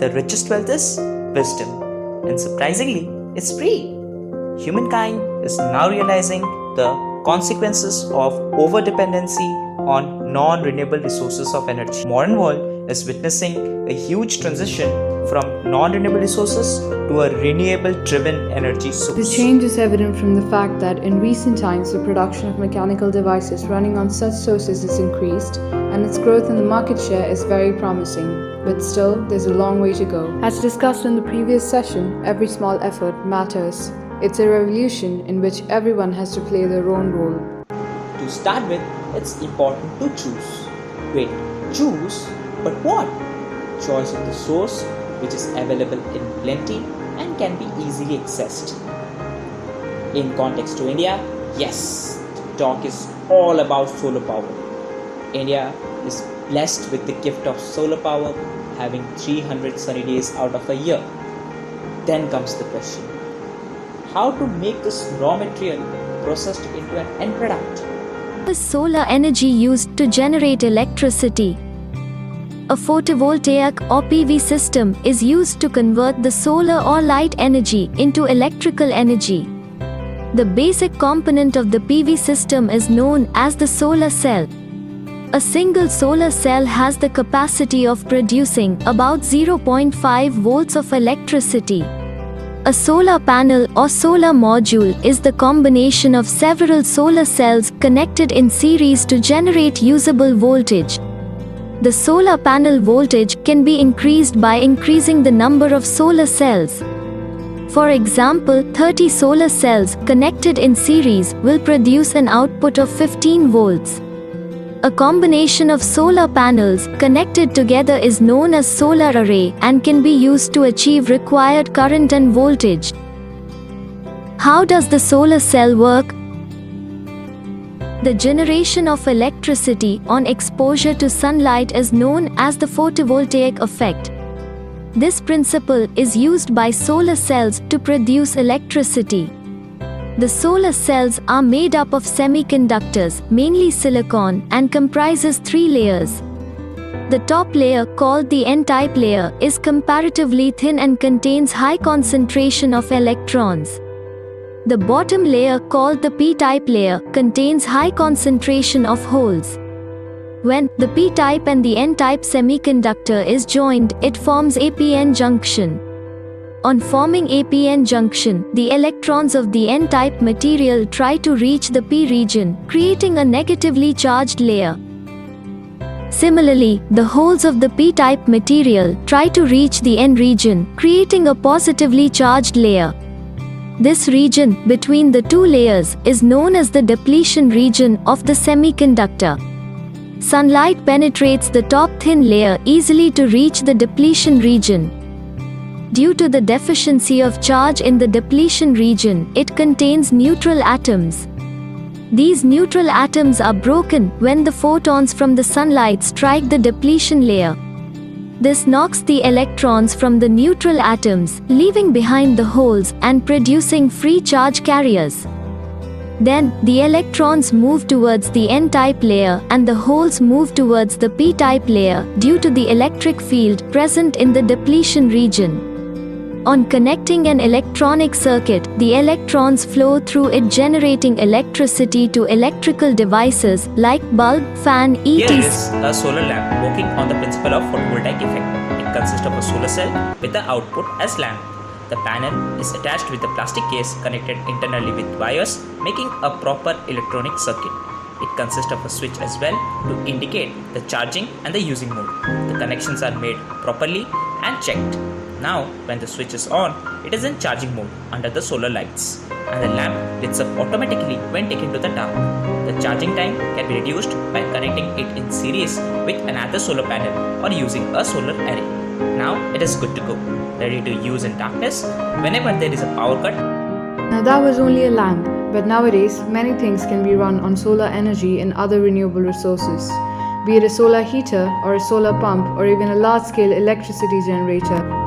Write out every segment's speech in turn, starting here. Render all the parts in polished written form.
the richest wealth is wisdom, and surprisingly, it's free. Humankind is now realizing the consequences of over-dependency on non-renewable resources of energy. Modern world is witnessing a huge transition from non-renewable resources to a renewable-driven energy source. The change is evident from the fact that in recent times the production of mechanical devices running on such sources has increased, and its growth in the market share is very promising. But still, there's a long way to go. As discussed in the previous session, every small effort matters. It's a revolution in which everyone has to play their own role. To start with, it's important to choose. Wait, choose? But what? Choice of the source which is available in plenty and can be easily accessed. In context to India, yes, the talk is all about solar power. India is blessed with the gift of solar power, having 300 sunny days out of a year. Then comes the question: how to make this raw material processed into an end product? The solar energy used to generate electricity. A photovoltaic or PV system is used to convert the solar or light energy into electrical energy. The basic component of the PV system is known as the solar cell. A single solar cell has the capacity of producing about 0.5 volts of electricity. A solar panel or solar module is the combination of several solar cells connected in series to generate usable voltage. The solar panel voltage can be increased by increasing the number of solar cells. For example, 30 solar cells connected in series will produce an output of 15 volts. A combination of solar panels connected together is known as solar array and can be used to achieve required current and voltage. How does the solar cell work? The generation of electricity on exposure to sunlight is known as the photovoltaic effect. This principle is used by solar cells to produce electricity. The solar cells are made up of semiconductors, mainly silicon, and comprises 3 layers. The top layer, called the N-type layer, is comparatively thin and contains high concentration of electrons. The bottom layer, called the P-type layer, contains high concentration of holes. When the P-type and the N-type semiconductor is joined, it forms a p-n junction. On forming a p-n junction, the electrons of the N-type material try to reach the p region, creating a negatively charged layer. Similarly, the holes of the p-type material try to reach the N region, creating a positively charged layer. This region between the 2 layers is known as the depletion region of the semiconductor. Sunlight penetrates the top thin layer easily to reach the depletion region. Due to the deficiency of charge in the depletion region, it contains neutral atoms. These neutral atoms are broken when the photons from the sunlight strike the depletion layer. This knocks the electrons from the neutral atoms, leaving behind the holes and producing free charge carriers. Then, the electrons move towards the N-type layer and the holes move towards the P-type layer due to the electric field present in the depletion region. On connecting an electronic circuit, the electrons flow through it, generating electricity to electrical devices like bulb, fan, etc. Here is a solar lamp working on the principle of photovoltaic effect. It consists of a solar cell with the output as lamp. The panel is attached with a plastic case connected internally with wires, making a proper electronic circuit. It consists of a switch as well to indicate the charging and the using mode. The connections are made properly and checked. Now, when the switch is on, it is in charging mode under the solar lights, and the lamp lights up automatically when taken to the dark. The charging time can be reduced by connecting it in series with another solar panel or using a solar array. Now it is good to go, ready to use in darkness whenever there is a power cut. Now that was only a lamp, but nowadays many things can be run on solar energy and other renewable resources, be it a solar heater or a solar pump or even a large-scale electricity generator.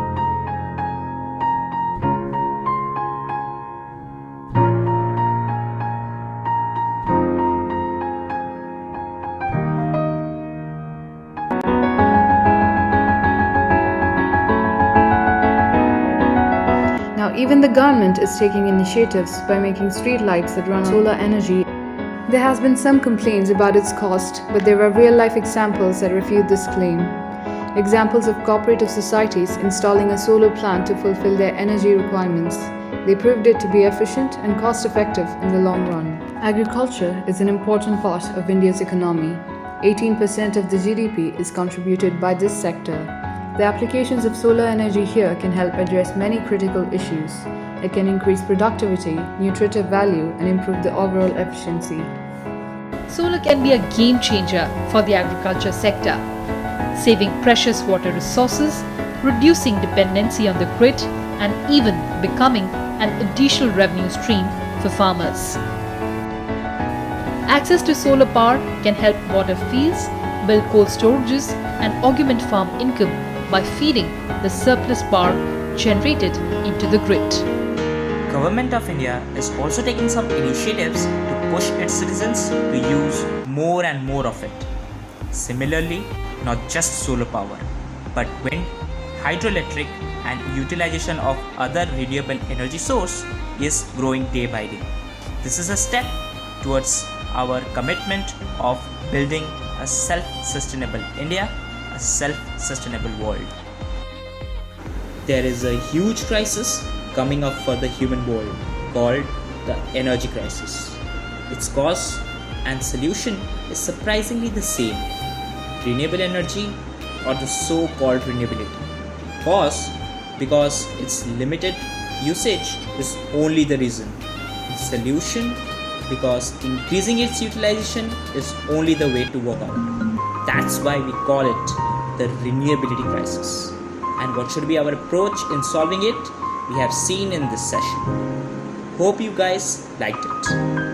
Even the government is taking initiatives by making street lights that run on solar energy. There has been some complaints about its cost, but there are real-life examples that refute this claim. Examples of cooperative societies installing a solar plant to fulfill their energy requirements. They proved it to be efficient and cost-effective in the long run. Agriculture is an important part of India's economy. 18% of the GDP is contributed by this sector. The applications of solar energy here can help address many critical issues. It can increase productivity, nutritive value, and improve the overall efficiency. Solar can be a game changer for the agriculture sector, saving precious water resources, reducing dependency on the grid, and even becoming an additional revenue stream for farmers. Access to solar power can help water fields, build cold storages, and augment farm income by feeding the surplus power generated into the grid. Government of India is also taking some initiatives to push its citizens to use more and more of it. Similarly, not just solar power, but wind, hydroelectric, and utilization of other renewable energy source is growing day by day. This is a step towards our commitment of building a self-sustainable India, a self-sustainable world. There is a huge crisis coming up for the human world called the energy crisis. Its cause and solution is surprisingly the same: renewable energy, or the so-called renewability. Cause because its limited usage is only the reason. The solution because increasing its utilization is only the way to work out. That's why we call it the renewability crisis. And what should be our approach in solving it, we have seen in this session. Hope you guys liked it.